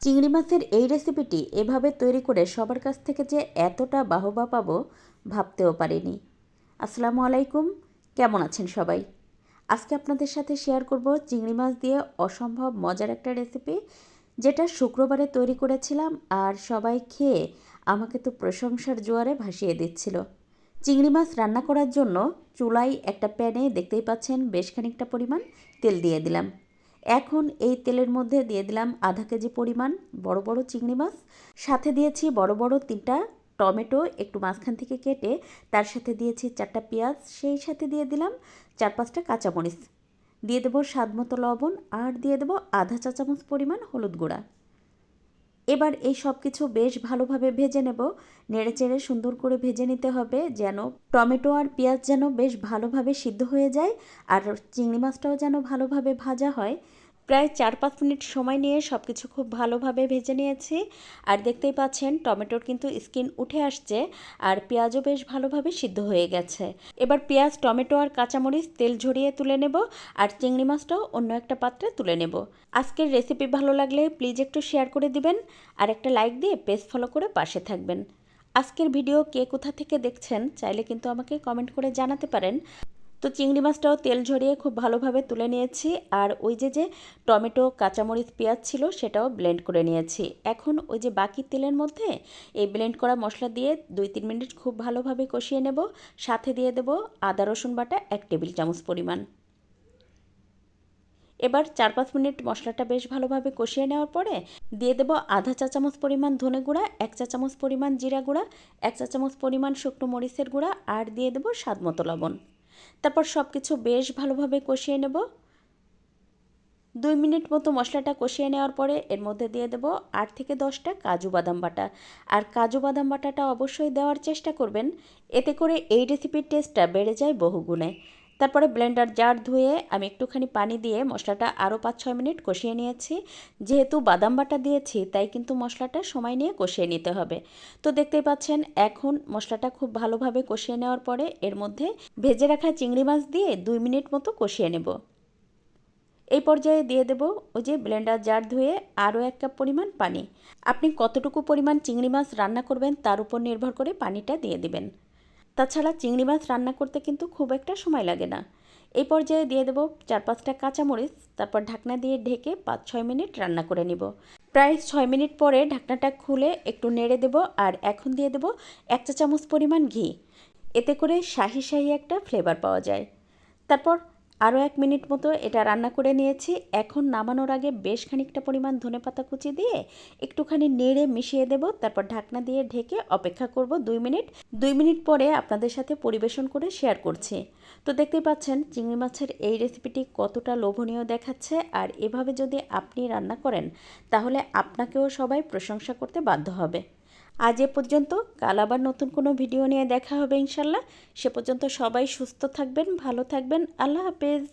চিংড়ি মাছের এই রেসিপিটি এভাবে তৈরি করে সবার কাছ থেকে যে এতটা বাহবা পাবো ভাবতেও পারিনি। আসসালামু আলাইকুম, কেমন আছেন সবাই? আজকে আপনাদের সাথে শেয়ার করব চিংড়ি মাছ দিয়ে অসম্ভব মজার একটা রেসিপি, যেটা শুক্রবারে তৈরি করেছিলাম আর সবাই খেয়ে আমাকে তো প্রশংসার জোয়ারে ভাসিয়ে দিচ্ছিল। চিংড়ি মাছ রান্না করার জন্য চুলায় একটা প্যানে দেখতেই পাচ্ছেন বেশ খানিকটা পরিমাণ তেল দিয়ে দিলাম। এখন এই তেলের মধ্যে দিয়ে দিলাম আধা কেজি পরিমাণ বড় বড় চিংড়ি মাছ, সাথে দিয়েছি বড় বড় 3টা টমেটো একটু মাঝখান থেকে কেটে, তার সাথে দিয়েছি 4টা পেঁয়াজ, সেই সাথে দিয়ে দিলাম 4-5টা কাঁচামরিচ, দিয়ে দেবো স্বাদ মতো লবণ আর দিয়ে দেবো আধা চা চামচ পরিমাণ হলুদ গুঁড়া। এবার এই সব কিছু বেশ ভালোভাবে ভেজে নেব। নেড়েচেড়ে সুন্দর করে ভেজে নিতে হবে যেন টমেটো আর পেঁয়াজ যেন বেশ ভালোভাবে সিদ্ধ হয়ে যায়, আর চিংড়ি মাছটাও যেন ভালোভাবে ভাজা হয়। প্রায় 4-5 মিনিট সময় নিয়ে সব কিছু খুব ভালোভাবে ভেজে নিয়েছি। আর দেখতেই পাচ্ছেন টমেটোর কিন্তু স্কিন উঠে আসছে আর পেঁয়াজও বেশ ভালোভাবে সিদ্ধ হয়ে গেছে। এবার পেঁয়াজ, টমেটো আর কাঁচামরিচ তেল ঝরিয়ে তুলে নেব আর চিংড়ি মাছটাও অন্য একটা পাত্রে তুলে নেব। আজকের রেসিপি ভালো লাগলে প্লিজ একটু শেয়ার করে দিবেন আর একটা লাইক দিয়ে পেজ ফলো করে পাশে থাকবেন। আজকের ভিডিও কে কোথা থেকে দেখছেন চাইলে কিন্তু আমাকে কমেন্ট করে জানাতে পারেন। তো চিংড়ি মাছটাও তেল ঝরিয়ে খুব ভালোভাবে তুলে নিয়েছি আর ওই যে টমেটো, কাঁচামরিচ, পেঁয়াজ ছিল সেটাও ব্লেন্ড করে নিয়েছি। এখন ওই যে বাকি তেলের মধ্যে এই ব্লেন্ড করা মশলা দিয়ে 2-3 মিনিট খুব ভালোভাবে কষিয়ে নেব। সাথে দিয়ে দেব আদা রসুন বাটা 1 টেবিল চামচ পরিমাণ। এবার 4-5 মিনিট মশলাটা বেশ ভালোভাবে কষিয়ে নেওয়ার পরে দিয়ে দেব আধা চা চামচ পরিমাণ ধনে গুঁড়া, 1 চা চামচ পরিমাণ জিরা গুঁড়া, 1 চা চামচ পরিমাণ শুকনো মরিচের গুঁড়া আর দিয়ে দেব স্বাদ মতো লবণ। তারপর সব কিছু বেশ ভালোভাবে কষিয়ে নেব। 2 মিনিট মতো মশলাটা কষিয়ে নেওয়ার পরে এর মধ্যে দিয়ে দেব 8 থেকে 10টা কাজু বাদাম বাটা। আর কাজু বাদাম বাটাটা অবশ্যই দেওয়ার চেষ্টা করবেন, এতে করে এই রেসিপির টেস্টটা বেড়ে যায় বহুগুণে। তারপরে ব্লেন্ডার জার ধুয়ে আমি একটুখানি পানি দিয়ে মশলাটা আরও 5-6 মিনিট কষিয়ে নিয়েছি। যেহেতু বাদাম বাটা দিয়েছি তাই কিন্তু মশলাটা সময় নিয়ে কষিয়ে নিতে হবে। তো দেখতেই পাচ্ছেন এখন মশলাটা খুব ভালোভাবে কষিয়ে নেওয়ার পরে এর মধ্যে ভেজে রাখা চিংড়ি মাছ দিয়ে 2 মিনিট মতো কষিয়ে নেব। এই পর্যায়ে দিয়ে দেব ওই যে ব্লেন্ডার জার ধুয়ে আরও 1 কাপ পরিমাণ পানি। আপনি কতটুকু পরিমাণ চিংড়ি মাছ রান্না করবেন তার উপর নির্ভর করে পানিটা দিয়ে দিবেন। তাছাড়া চিংড়ি মাছ রান্না করতে কিন্তু খুব একটা সময় লাগে না। এই পর্যায়ে দিয়ে দেব 4-5টা কাঁচামরিচ, তারপর ঢাকনা দিয়ে ঢেকে 5-6 মিনিট রান্না করে নিব। প্রায় 6 মিনিট পরে ঢাকনাটা খুলে একটু নেড়ে দেব আর এখন দিয়ে দেব 1 চা চামচ পরিমাণ ঘি। এতে করে শাহি শাহি একটা ফ্লেভার পাওয়া যায়। তারপর আরও 1 মিনিট মতো এটা রান্না করে নিয়েছি। এখন নামানোর আগে বেশ খানিকটা পরিমাণ ধনেপাতা কুচি দিয়ে একটুখানি নেড়ে মিশিয়ে দেব। তারপর ঢাকনা দিয়ে ঢেকে অপেক্ষা করব 2 মিনিট। 2 মিনিট পরে আপনাদের সাথে পরিবেশন করে শেয়ার করছি। তো দেখতেই পাচ্ছেন চিংড়ি মাছের এই রেসিপিটি কতটা লোভনীয় দেখাচ্ছে, আর এভাবে যদি আপনি রান্না করেন তাহলে আপনাকেও সবাই প্রশংসা করতে বাধ্য হবে। আজ এ পর্যন্ত, কাল আবার নতুন কোনো ভিডিও নিয়ে দেখা হবে ইনশাল্লাহ। সে পর্যন্ত সবাই সুস্থ থাকবেন, ভালো থাকবেন। আল্লাহ হাফেজ।